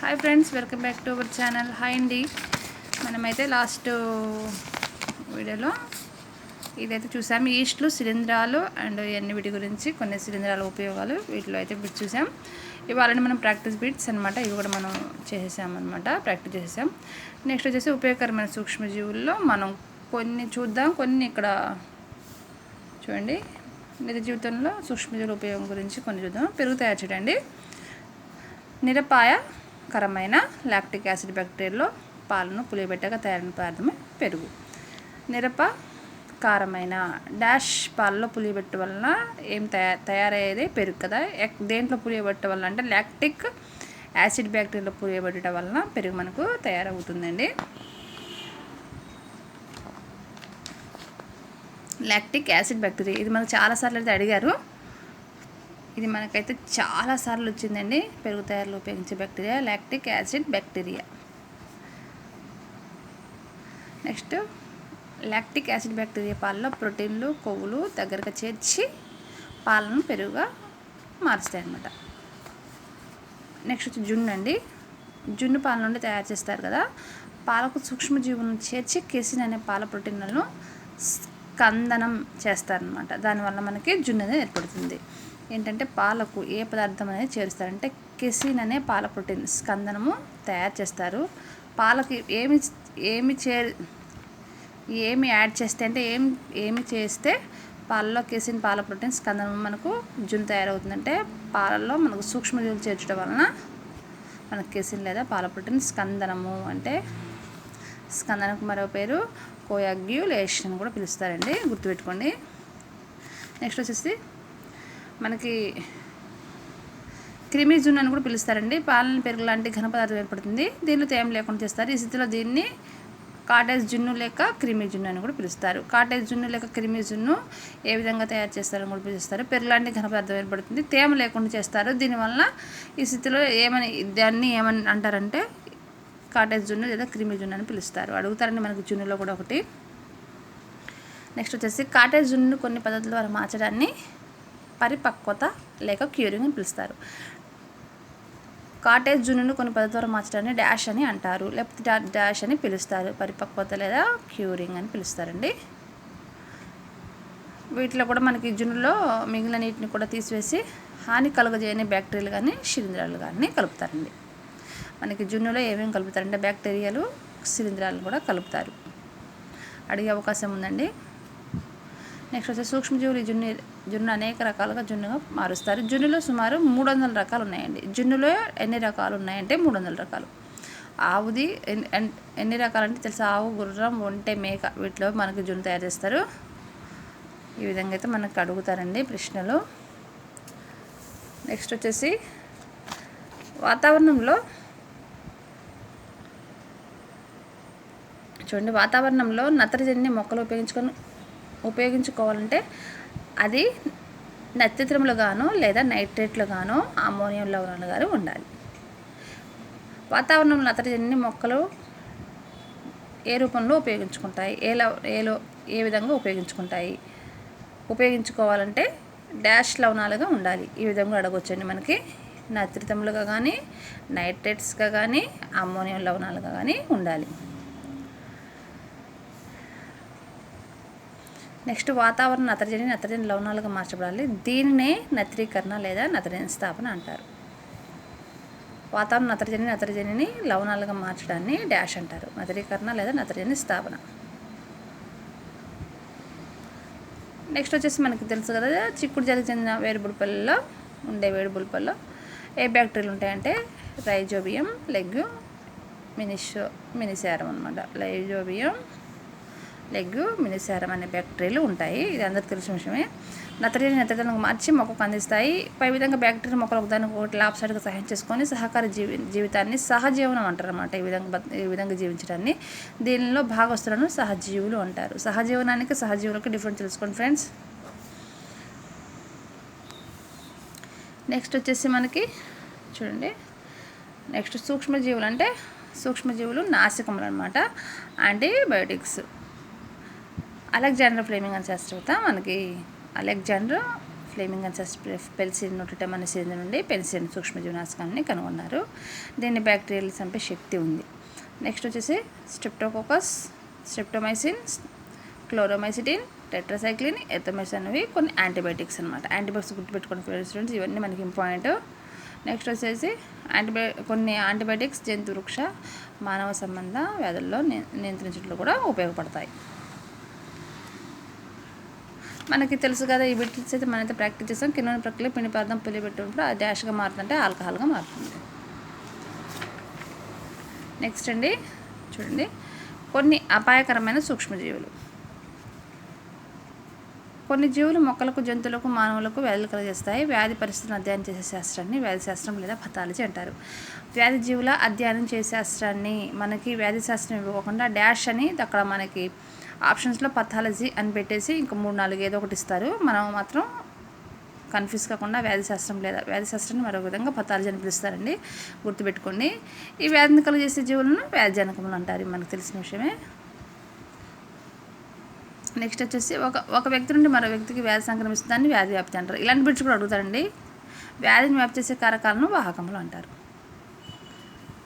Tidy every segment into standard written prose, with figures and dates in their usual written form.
Hi friends, welcome back to our channel. Hi అండి. మనమైతే last వీడియోలో ఇదైతే చూసాం, ఈస్ట్లు శిలీంధ్రాలు అండ్ ఇవన్నీ వీటి గురించి కొన్ని శిలీంధ్రాల ఉపయోగాలు వీటిలో అయితే బిట్స్ చూసాం. ఇవాళ మనం ప్రాక్టీస్ బిట్స్ అనమాట, ఇవి కూడా మనం చేసేసామన్నమాట, ప్రాక్టీస్ చేసేసాం. నెక్స్ట్ వచ్చేసి ఉపయోగకరమైన సూక్ష్మజీవుల్లో మనం కొన్ని చూద్దాం. కొన్ని ఇక్కడ చూడండి, నిజ జీవితంలో సూక్ష్మజీవుల ఉపయోగం గురించి కొన్ని చూద్దాం. పెరుగు తయారు చేయండి. నిరపాయకరమైన లాక్టిక్ యాసిడ్ బ్యాక్టీరియాలో పాలను పులియబెట్టగా తయారైన పదార్థమే పెరుగు. నిరపకారమైన డాష్ పాలలో పులియబెట్ట వలన ఏం తయారయ్యేది పెరుగు కదా. దేంట్లో పులియబెట్ట వలన అంటే లాక్టిక్ యాసిడ్ బ్యాక్టీరియాలో పులియబెట్టడం వలన పెరుగు మనకు తయారవుతుందండి. లాక్టిక్ యాసిడ్ బ్యాక్టీరియా, ఇది మనకు చాలాసార్లు అయితే అడిగారు. ఇది మనకైతే చాలాసార్లు వచ్చిందండి. పెరుగు తయారీలో ఉపయోగించే bacteria lactic acid bacteria. Next, lactic acid bacteria పాలలో ప్రోటీన్లు, కొవ్వులు దగ్గరగా చేర్చి పాలను పెరుగుగా మారుస్తాయి అన్నమాట. నెక్స్ట్ వచ్చి జున్ను అండి. జున్ను పాల నుండి తయారు చేస్తారు కదా. పాలకు సూక్ష్మజీవులను చేర్చి కెసిన్ అనే పాల ప్రోటీన్లను స్కందనం చేస్తారనమాట. దానివల్ల మనకి జున్ను అనేది ఏర్పడుతుంది. ఏంటంటే పాలకు ఏ పదార్థం అనేది చేరుస్తారంటే కెసిన్ అనే పాల ప్రోటీన్ స్కందనము తయారు చేస్తారు. పాలకి ఏమి యాడ్ చేస్తే అంటే ఏమి చేస్తే పాలలో కెసిన్ పాల ప్రోటీన్ స్కందనం మనకు జున్ను తయారవుతుందంటే పాలల్లో మనకు సూక్ష్మజీవులు చేర్చడం వలన మనకు కెసిన్ లేదా పాల ప్రోటీన్ స్కందనము. అంటే స్కందనకు మరో పేరు కోయాగ్యులేషన్ కూడా పిలుస్తారండి, గుర్తుపెట్టుకోండి. నెక్స్ట్ వచ్చేసి మనకి క్రిమి జున్ను అని కూడా పిలుస్తారండి. పాలను పెరుగు లాంటి ఘన పదార్థం ఏర్పడుతుంది. దీనిలో తేమ లేకుండా చేస్తారు. ఈ స్థితిలో దీన్ని కాటేజ్ జున్ను లేక క్రిమి జున్ను అని కూడా పిలుస్తారు. కాటేజ్ జున్ను లేక క్రిమి జున్ను ఏ విధంగా తయారు చేస్తారని కూడా పిలుస్తారు. పెరుగు లాంటి ఘన పదార్థం ఏర్పడుతుంది, తేమ లేకుండా చేస్తారు. దీనివల్ల ఈ స్థితిలో దాన్ని ఏమని అంటారంటే కాటేజ్ జున్ను లేదా క్రిమి జున్ను అని పిలుస్తారు. అడుగుతారండి మనకి జున్నులో కూడా ఒకటి. నెక్స్ట్ వచ్చేసి కాటేజ్ జున్ను కొన్ని పద్ధతుల ద్వారా మార్చడాన్ని పరిపక్వత లేక క్యూరింగ్ అని పిలుస్తారు. కాటేజ్ జున్నును కొన్ని పద్ధతుల ద్వారా మార్చడాన్ని డాష్ అని అంటారు, లేకపోతే డాష్ అని పిలుస్తారు. పరిపక్వత లేదా క్యూరింగ్ అని పిలుస్తారండి. వీటిలో కూడా మనకి జున్నులో మిగిలిన నీటిని కూడా తీసివేసి హాని కలుగజేయని బ్యాక్టీరియాలు కానీ శిలీంధ్రాలు కానీ కలుపుతారండి. మనకి జున్నులో ఏమేమి కలుపుతారంటే బ్యాక్టీరియాలు, శిలీంధ్రాలు కూడా కలుపుతారు. అడిగే అవకాశం ఉందండి. నెక్స్ట్ వచ్చి సూక్ష్మజీవులు జున్ను అనేక రకాలుగా జున్నుగా మారుస్తారు. జున్నులో సుమారు 300 రకాలు ఉన్నాయండి. జున్నులో ఎన్ని రకాలు ఉన్నాయంటే 300 రకాలు. ఆవుది ఎన్ని రకాలంటే తెలుసా? ఆవు, గుర్రం, ఒంటె, మేక, వీటిలో మనకి జున్ను తయారు చేస్తారు. ఈ విధంగా అయితే మనకు అడుగుతారండి ప్రశ్నలు. నెక్స్ట్ వచ్చేసి వాతావరణంలో చూడండి, వాతావరణంలో నత్రజనిని మొక్కలు ఉపయోగించుకోవాలంటే అది నత్రజనులు గాను లేదా నైట్రేట్లు గాను అమ్మోనియం లవణాలు గాను ఉండాలి. వాతావరణంలో నత్రజనిని మొక్కలు ఏ రూపంలో ఉపయోగించుకుంటాయి, ఏ విధంగా ఉపయోగించుకోవాలంటే డాష్ లవణాలుగా ఉండాలి. ఈ విధంగా అడగొచ్చండి మనకి. నత్రజనులుగా కానీ, నైట్రేట్స్గా కానీ, అమ్మోనియం లవణాలుగా కానీ ఉండాలి. నెక్స్ట్, వాతావరణ నత్రజని లవణాలుగా మార్చబడాలి. దీనినే నత్రీకరణ లేదా నత్రజని స్థాపన అంటారు. వాతావరణ నత్రజనిని లవణాలుగా మార్చడాన్ని డాష్ అంటారు, నత్రీకరణ లేదా నత్రజని స్థాపన. నెక్స్ట్ వచ్చేసి మనకి తెలుసు కదా, చిక్కుడు జాతికి చెందిన వేరుబుడిపల్లిలో ఉండే వేరుబుడిపల్లిలో ఏ బ్యాక్టీరియాలు ఉంటాయంటే రైజోబియం, లెగ్యూ, మినిసారం అనమాట. రైజోబియం, లెగ్యూ, మినిసారం అనే బ్యాక్టీరియాలు ఉంటాయి. ఇది అందరికీ తెలిసిన విషయమే. నత్రజనిగా మార్చి మొక్కకు అందిస్తాయి. పై విధంగా బ్యాక్టీరియా మొక్కలు ఒకదానికి ఒకటి లాభసాటిగా సహాయం చేసుకొని సహకార జీవితాన్ని సహజీవనం అంటారు అన్నమాట. ఈ విధంగా జీవించడాన్ని, దీనిలో భాగస్తులను సహజీవులు అంటారు. సహజీవనానికి సహజీవులకు డిఫరెన్స్ తెలుసుకోండి ఫ్రెండ్స్. నెక్స్ట్ వచ్చేసి మనకి చూడండి, నెక్స్ట్ సూక్ష్మజీవులు నాసికములు అనమాట, యాంటీబయోటిక్స్. అలెగ్జాండర్ ఫ్లెమింగ్ అని శాస్త్రవేత్త మనకి అలెగ్జాండర్ ఫ్లేమింగ్ అన్సెస్ పెన్సిలిన్ నోటిటమ్ అనే శిలీంధ్రం నుండి పెన్సిలిన్ సూక్ష్మజీవనాశకాన్ని కనుగొన్నారు. దీన్ని బ్యాక్టీరియాలు చంపే శక్తి ఉంది. నెక్స్ట్ వచ్చేసి స్ట్రెప్టోకోకస్, స్ట్రెప్టోమైసిన్, క్లోరోమైసిటిన్, టెట్రాసైక్లిన్, ఎథోమైసిన్ అనేవి కొన్ని యాంటీబయాటిక్స్ అనమాట. యాంటీబయాటిక్స్ గుర్తుపెట్టుకోండి స్టూడెంట్స్, ఇవన్నీ మనకి ఇంపార్టెంట్. నెక్స్ట్ వచ్చేసి కొన్ని యాంటీబయాటిక్స్ జంతు వృక్ష మానవ సంబంధ వ్యాధుల్లో నియంత్రించడంలో కూడా ఉపయోగపడతాయి. మనకి తెలుసు కదా, ఈ బిట్స్ అయితే మనమైతే ప్రాక్టీస్ చేస్తాం. కింద ప్రక్రియ పిండి పదార్థం పులిపెట్టినప్పుడు అది డాష్గా మారుతుంటే ఆల్కహాల్గా మారుతుంది. నెక్స్ట్ అండి చూడండి, కొన్ని అపాయకరమైన సూక్ష్మజీవులు. కొన్ని జీవులు మొక్కలకు, జంతువులకు, మానవులకు వ్యాధులు కలిగిస్తాయి. వ్యాధి పరిస్థితులను అధ్యయనం చేసే శాస్త్రాన్ని వ్యాధి శాస్త్రం లేదా పథాలజీ అంటారు. వ్యాధి జీవుల అధ్యయనం చేసే శాస్త్రాన్ని మనకి వ్యాధి శాస్త్రం ఇవ్వకుండా డాష్ అని అక్కడ మనకి ఆప్షన్స్లో పథాలజీ అని పెట్టేసి ఇంకా 3-4 ఏదో ఒకటి ఇస్తారు. మనం మాత్రం కన్ఫ్యూజ్ కాకుండా వ్యాధి శాస్త్రం లేదా వ్యాధి శాస్త్రాన్ని మరొక విధంగా పథాలజీ అని పిలుస్తారండి, గుర్తుపెట్టుకోండి. ఈ వ్యాధిని కలిగజేసే జీవులను వ్యాధిజనకములు అంటారు, మనకు తెలిసిన విషయమే. నెక్స్ట్ వచ్చేసి ఒక వ్యక్తి నుండి మరో వ్యక్తికి వ్యాధి సంక్రమిస్తుందని వ్యాధి వ్యాప్తి అంటారు. ఇలాంటి బిట్స్ కూడా అడుగుతారండి. వ్యాధిని వ్యాప్తి చేసే కారకాలను వాహకములు అంటారు.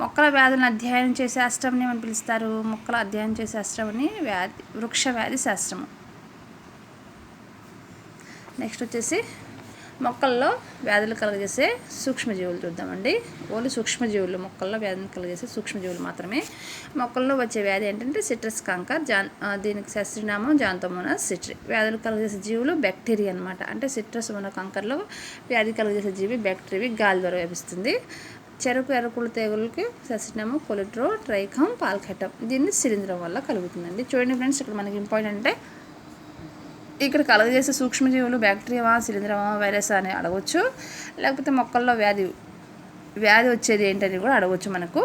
మొక్కల వ్యాధులను అధ్యయనం చేసే శాస్త్రంని ఏమని పిలుస్తారు? మొక్కల అధ్యయనం చేసే శాస్త్రంని వృక్ష వ్యాధి శాస్త్రము. నెక్స్ట్ వచ్చేసి మొక్కల్లో వ్యాధులు కలుగజేసే సూక్ష్మజీవులు చూద్దామండి. ఓన్లీ సూక్ష్మజీవులు, మొక్కల్లో వ్యాధిని కలుగజేసే సూక్ష్మజీవులు మాత్రమే. మొక్కల్లో వచ్చే వ్యాధి ఏంటంటే సిట్రస్ కాంకర్, దీనికి శాస్త్రీయనామం జాంతోమోనాస్ సిట్రి. వ్యాధులు కలుగజేసే జీవులు బ్యాక్టీరియా అనమాట. అంటే సిట్రస్ ఉన్న కాంకర్లో వ్యాధి కలుగజేసే జీవి బ్యాక్టీరియా, గాలి ద్వారా వ్యాపిస్తుంది. చెరకు ఎర్రకుళ్ళు తెగులకి శాస్త్రీయనామం కొలిట్రో ట్రైకమ్ పాల్కెటమ్. దీన్ని శిలీంధ్రం వల్ల కలుగుతుందండి. చూడండి ఫ్రెండ్స్, ఇక్కడ మనకి ఇంపార్టెంట్ అంటే ఇక్కడ కలుగజేసే సూక్ష్మజీవులు బ్యాక్టీరియా, శిలీంధ్రమా, వైరస్ అని అడగవచ్చు. లేకపోతే మొక్కల్లో వ్యాధి వచ్చేది ఏంటని కూడా అడగవచ్చు. మనకు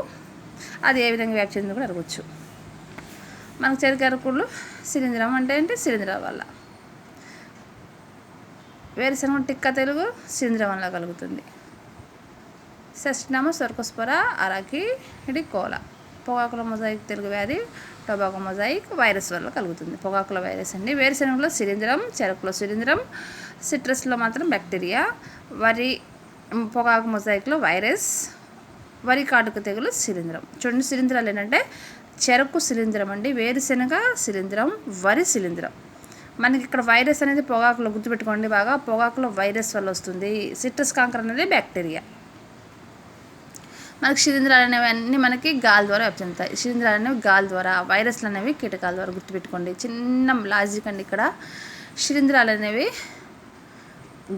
అది ఏ విధంగా వ్యాప్తి చెందింది కూడా అడగవచ్చు. మనకు చెరుకు ఎర్రకుళ్ళు శిలీంధ్రం అంటే ఏంటి? శిలీంధ్రం వల్ల. వేరుశనగ టిక్క తెలుగు శిలీంధ్రం వల్ల కలుగుతుంది. శాస్త్రీయనామం సొర్కోస్పోరా అరాకిడికోలా. పొగాకుల మొజాయిక్ తెలుగు వ్యాధి టొబాకో మొజాయిక్ వైరస్ వల్ల కలుగుతుంది. పొగాకుల వైరస్ అండి. వేరుశనగలో శిలీంధ్రం, చెరకులో శిలీంధ్రం, సిట్రస్లో మాత్రం బ్యాక్టీరియా, పొగాకు మొజాయిక్లో వైరస్, వరి కాటుక తెగులు శిలీంధ్రం. చూడండి, శిలీంధ్రాలు ఏంటంటే చెరకు శిలీంధ్రం అండి, వేరుశనగ శిలీంధ్రం, వరి శిలీంధ్రం. మనకి ఇక్కడ వైరస్ అనేది పొగాకులో, గుర్తుపెట్టుకోండి బాగా, పొగాకులో వైరస్ వల్ల వస్తుంది. సిట్రస్ కాంకర్ అనేది బ్యాక్టీరియా. మనకి శిలీంధ్రాలు అనేవి అన్నీ మనకి గాలి ద్వారా వ్యాప్తి చెందుతాయి. శిలీంధ్రాలు అనేవి గాలి ద్వారా, వైరస్లు అనేవి కీటకాల ద్వారా. గుర్తుపెట్టుకోండి, చిన్న లాజిక్ అండి. ఇక్కడ శిలీంధ్రాలు అనేవి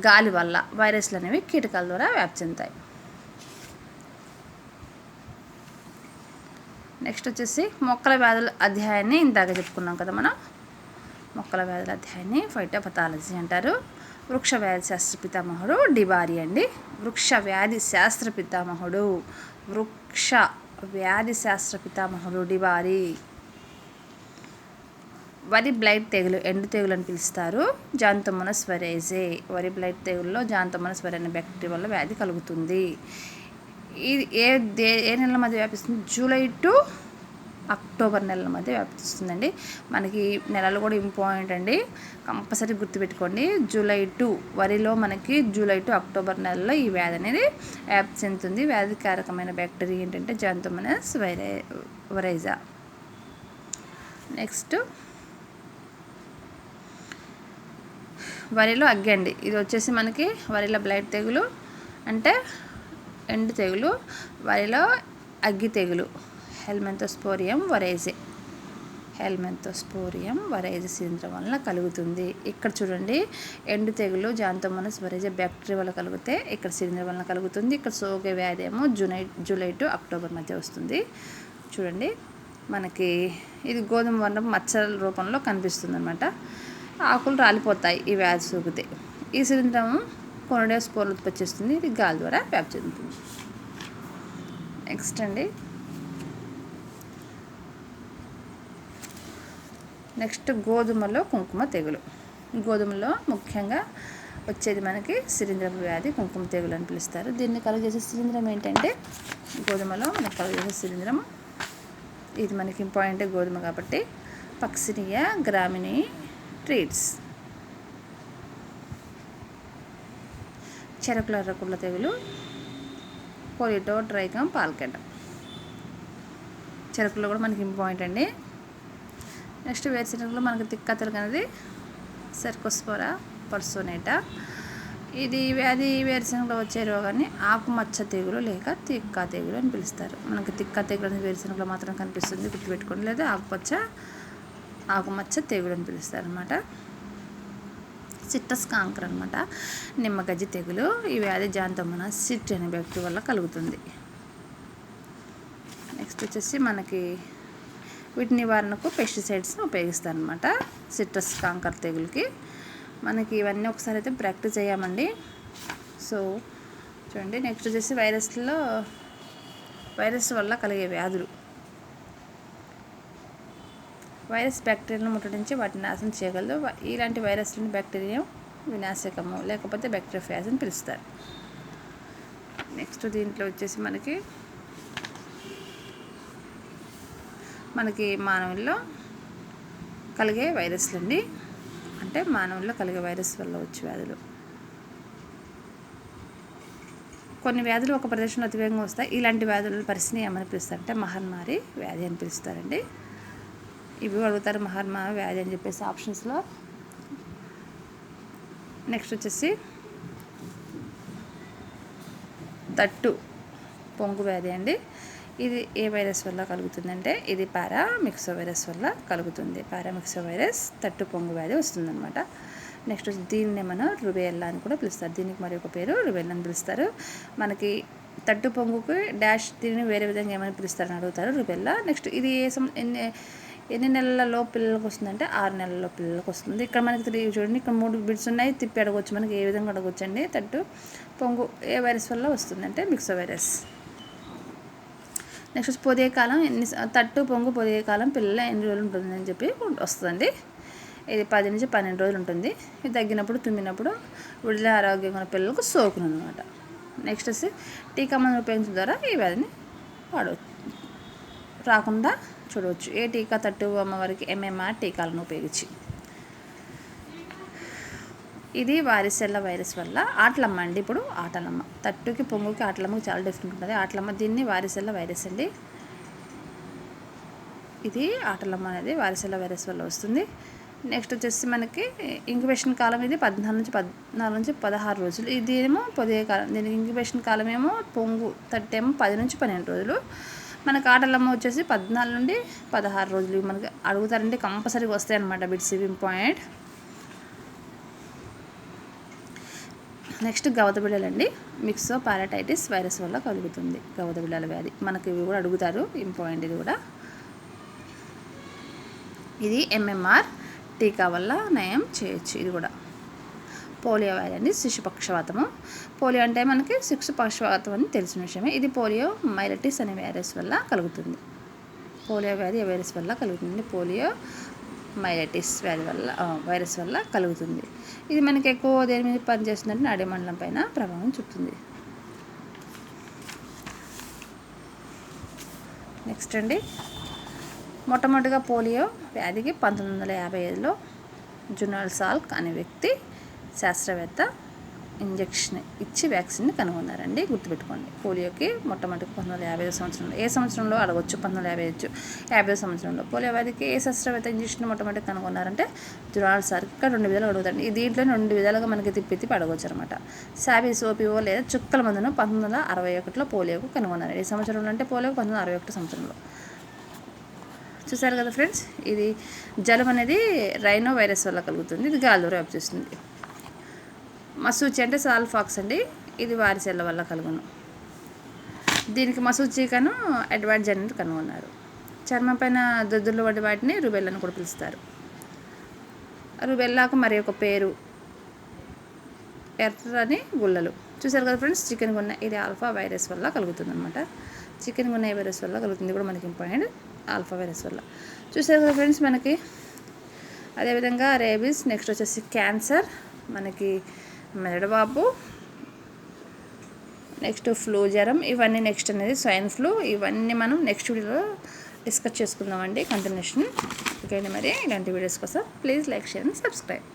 గాలి వల్ల, వైరస్లు అనేవి కీటకాల ద్వారా వ్యాప్తి చెందుతాయి. నెక్స్ట్ వచ్చేసి మొక్కల వ్యాధుల అధ్యాయాన్ని ఇందాక చెప్పుకున్నాం కదా మనం. మొక్కల వ్యాధుల అధ్యాయాన్ని ఫైటోపథాలజీ అంటారు. వృక్ష వ్యాధి శాస్త్ర పితామహుడు డిబారీ అండి. వృక్ష వ్యాధి శాస్త్ర పితామహుడు డిబారీ. వరి బ్లైట్ తెగులు, ఎండు తెగులు అని పిలుస్తారు, జాంతోమోనాస్ వరైజే. వరి బ్లైట్ తెగుల్లో జాంతోమోనాస్ వరైజే అనే బ్యాక్టీరియా వల్ల వ్యాధి కలుగుతుంది. ఇది ఏ నెలల మధ్య వ్యాపిస్తుంది? జూలై టు అక్టోబర్ నెలల మధ్య వ్యాపిస్తుందండి. మనకి నెలలు కూడా ఇంపార్టెంట్ అండి, కంపల్సరీ గుర్తుపెట్టుకోండి. వరిలో మనకి జూలై టు అక్టోబర్ నెలలో ఈ వ్యాధి అనేది వ్యాప్తి చెందుతుంది. వ్యాధికారకమైన బ్యాక్టీరియా ఏంటంటే జాంతోమోనాస్ వరైజా. నెక్స్ట్ వరిలో అగ్గి అండి. ఇది వచ్చేసి మనకి వరిలో బ్లైట్ తెగులు అంటే ఎండు తెగులు, వరిలో అగ్గి తెగులు హెల్మెంతోస్పోరియం వరైజే శిలీంధ్రం వల్ల కలుగుతుంది. ఇక్కడ చూడండి, ఎండు తెగులు జాంతోమోనాస్ వరైజే బ్యాక్టీరియా వల్ల కలిగితే ఇక్కడ శిలీంధ్రం వల్ల కలుగుతుంది. ఇక్కడ సోకే వ్యాధి ఏమో జూలై టు అక్టోబర్ మధ్య వస్తుంది. చూడండి, మనకి ఇది గోధుమ వర్ణం మచ్చల రూపంలో కనిపిస్తుంది అనమాట. ఆకులు రాలిపోతాయి ఈ వ్యాధి సోకితే. ఈ శిలీంధ్రం కొనిడే స్పోర్లు ఉత్పత్తి చేస్తుంది. ఇది గాలి ద్వారా వ్యాప్తి చెందుతుంది. నెక్స్ట్ అండి, గోధుమలో కుంకుమ తెగులు. గోధుమలో ముఖ్యంగా వచ్చేది మనకి శిలీంధ్రపు వ్యాధి, కుంకుమ తెగులు అని పిలుస్తారు. దీన్ని కలుగజేసే శిలీంధ్రం ఏంటంటే గోధుమలో మనకు కలుగజేసే శిలీంధ్రం, ఇది మనకి ఇంపార్టెంట్ గోధుమ కాబట్టి, పక్సినియా గ్రామినీ ట్రీట్స్. చెరకుల ఎర్రకుళ్ళ తెగులు, పోలిటో ట్రైకమ్ పాల్కెట. చెరకుల్లో కూడా మనకి ఇంపార్టెంట్ అండి. నెక్స్ట్ వేరుశనగలో మనకి తిక్కతెలుగు అనేది సెర్కోస్పోరా పర్సోనేటా. ఇది వ్యాధి వేరుశనగలో వచ్చే రోగాన్ని ఆకుమచ్చ తెగులు లేక తిక్క తెగులు అని పిలుస్తారు. మనకి తిక్క తెగులు అనేది వేరుశనగలో మాత్రం కనిపిస్తుంది, గుర్తుపెట్టుకోండి. లేదా ఆకుమచ్చ తెగులు అని పిలుస్తారు అనమాట. సిట్రస్ కాంకర్ అనమాట, నిమ్మగజ్జి తెగులు. ఈ వ్యాధి జాంతోమోనాస్ సిట్ అనే బ్యాక్టీరియా వల్ల కలుగుతుంది. నెక్స్ట్ వచ్చేసి మనకి వీటి నివారణకు పెస్టిసైడ్స్ని ఉపయోగిస్తారు అనమాట సిట్రస్ కాంకర్ తెగులుకి. మనకి ఇవన్నీ ఒకసారి అయితే ప్రాక్టీస్ అయ్యామండి. సో చూడండి. నెక్స్ట్ వచ్చేసి వైరస్ వల్ల కలిగే వ్యాధులు. వైరస్ బ్యాక్టీరియాను ముట్టడించి వాటిని నాశనం చేయగలదు. ఇలాంటి వైరస్లను బ్యాక్టీరియా వినాశకము లేకపోతే బ్యాక్టీరియోఫాజ్ అని పిలుస్తారు. నెక్స్ట్ దీంట్లో వచ్చేసి మనకి మానవుల్లో కలిగే వైరస్లు అండి. అంటే మానవుల్లో కలిగే వైరస్ వల్ల వచ్చే వ్యాధులు. కొన్ని వ్యాధులు ఒక ప్రదేశంలో అతివేగంగా వస్తాయి. ఇలాంటి వ్యాధుల పరిస్థితిని ఏమని పిలుస్తారు అంటే మహమ్మారి వ్యాధి అని పిలుస్తారండి. ఇవి అడుగుతారు మహమ్మారి వ్యాధి అని చెప్పేసి ఆప్షన్స్లో. నెక్స్ట్ వచ్చేసి తట్టు పొంగు వ్యాధి అండి. ఇది ఏ వైరస్ వల్ల కలుగుతుందంటే ఇది పారామిక్సో వైరస్ వల్ల కలుగుతుంది. పారామిక్సో వైరస్ తట్టు పొంగు వ్యాధి వస్తుందన్నమాట. నెక్స్ట్ దీన్ని మనం రుబెల్లా అని కూడా పిలుస్తారు. దీనికి మరి ఒక పేరు రుబెల్లా అని పిలుస్తారు. మనకి తట్టు పొంగుకి దీనిని వేరే విధంగా ఏమని పిలుస్తారని అడుగుతారు, రుబెల్లా. నెక్స్ట్ ఇది ఎన్ని నెలలలో పిల్లలకు వస్తుందంటే 6 నెలల్లో పిల్లలకు వస్తుంది. ఇక్కడ మనకి చూడండి, ఇక్కడ 3 బిట్స్ ఉన్నాయి, తిప్పి అడగవచ్చు. మనకి ఏ విధంగా అడగవచ్చు అండి. తట్టు పొంగు ఏ వైరస్ వల్ల వస్తుందంటే మిక్సో వైరస్. నెక్స్ట్ పొదిగే కాలం తట్టు పొంగు పొదిగే కాలం పిల్లల ఎన్ని రోజులు ఉంటుందని చెప్పి వస్తుందండి. ఇది 10 నుంచి 12 రోజులు ఉంటుంది. ఇది తగ్గినప్పుడు తుమ్మినప్పుడు విడుదల ఆరోగ్యంగా ఉన్న పిల్లలకు సోకును అనమాట. నెక్స్ట్ వచ్చి టీకా మందులు ఉపయోగించడం ద్వారా ఈ వ్యాధిని రాకుండా చూడవచ్చు. ఏ టీకా తట్టు అమ్మవారికి MMR టీకాలను ఉపయోగించి. ఇది వారిసెల్ల వైరస్ వల్ల ఆటలమ్మ అండి. ఇప్పుడు ఆటలమ్మ తట్టుకి పొంగుకి ఆటలమ్మకి చాలా డిఫరెంట్ ఉంటుంది. ఆటలమ్మ దీన్ని వారిసెల్ల వైరస్ అండి. ఇది ఆటలమ్మ అనేది వారిసెల్ల వైరస్ వల్ల వస్తుంది. నెక్స్ట్ వచ్చేసి మనకి ఇంక్యుబేషన్ కాలం ఇది 14 నుంచి 16 రోజులు. ఇదేమో పొదిగే కాలం. దీనికి ఇంక్యుబేషన్ కాలం ఏమో పొంగు తట్టేమో 10 నుంచి 12 రోజులు. మనకు ఆటలమ్మ వచ్చేసి 14 నుండి 16 రోజులు. మనకి అడుగుతారండి, కంపల్సరీగా వస్తాయి అన్నమాట బిట్స్. ఇవి ఇంపార్టెంట్. నెక్స్ట్ గవదబిళ్ళలండి. మిక్సో పారాటైటిస్ వైరస్ వల్ల కలుగుతుంది గవదబిళ్ళల వ్యాధి. మనకి ఇవి కూడా అడుగుతారు, ఇంపార్టెంట్. ఇది కూడా ఇది MMR టీకా వల్ల నయం చేయొచ్చు. ఇది కూడా పోలియో వ్యాధి అండి. శిశుపక్షవాతము. పోలియో అంటే మనకి శిశుపక్షవాతం అని తెలిసిన విషయమే. ఇది పోలియో మైలటిస్ అనే వైరస్ వల్ల కలుగుతుంది. పోలియో వ్యాధి ఏ వైరస్ వల్ల కలుగుతుంది? పోలియో మైలటిస్ వ్యాధి వల్ల వైరస్ వల్ల కలుగుతుంది. ఇది మనకి ఎక్కువ దేని మీద పనిచేస్తుందంటే నాడీ మండలం పైన ప్రభావం చూపుతుంది. నెక్స్ట్ అండి, మొట్టమొదటిగా పోలియో వ్యాధికి 1955లో జునాల్ సాల్క్ అనే వ్యక్తి శాస్త్రవేత్త ఇంజెక్షన్ ఇచ్చి వ్యాక్సిన్ని కనుగొన్నారండి. గుర్తుపెట్టుకోండి. పోలియోకి మొట్టమొదటి 1955 సంవత్సరంలో. ఏ సంవత్సరంలో అడగవచ్చు? 1950 సంవత్సరంలో. పోలియో వ్యాధికి ఏ శాస్త్రవేత్త ఇంజెక్షన్ మొట్టమొదటి కనుగొన్నారంటే జునాల్ సాల్క్. ఇక్కడ 2 విధాలుగా అడుగుతారండి. దీంట్లో 2 విధాలుగా మనకి తిప్పి అడగవచ్చు అనమాట. సాబీస్ ఓపీఓ లేదా చుక్కల మందును 1961లో పోలియోకు కనుగొన్నారు. ఏ సంవత్సరంలో అంటే పోలియోకు 1961 సంవత్సరంలో. చూసారు కదా ఫ్రెండ్స్, ఇది జలం అనేది రైనో వైరస్ వల్ల కలుగుతుంది. ఇది గాలి ద్వారా వ్యాప్తి చేస్తుంది. మసూచి అంటే సాల్ఫాక్స్ అండి. ఇది వారిసెల్ల వల్ల కలుగును. దీనికి మసూచికను ఎడ్వర్డ్ జెన్నర్ కనుగొన్నారు. చర్మం పైన దద్దుర్లు వంటి వాటిని రుబెల్లాను కూడా పిలుస్తారు. రుబెల్లాకు మరి ఒక పేరు ఎర్రని గుల్లలు. చూసారు కదా ఫ్రెండ్స్, చికెన్ గున్యా. ఇది ఆల్ఫా వైరస్ వల్ల కలుగుతుంది అనమాట. చికెన్ గున్యా వైరస్ వల్ల కలుగుతుంది కూడా మనకి ఇంపార్టెంట్. ఆల్ఫా వైరస్ వల్ల. చూసారు కదా ఫ్రెండ్స్, మనకి అదేవిధంగా రేబీస్. నెక్స్ట్ వచ్చేసి క్యాన్సర్, మనకి మెదడువాపు, నెక్స్ట్ ఫ్లూ జ్వరం. ఇవన్నీ నెక్స్ట్ అనేది స్వైన్ ఫ్లూ. ఇవన్నీ మనం నెక్స్ట్ వీడియోలో డిస్కస్ చేసుకుందామండి, కంటిన్యూషన్. ఓకే అండి. మరి ఇలాంటి వీడియోస్ కోసం please like, share and subscribe.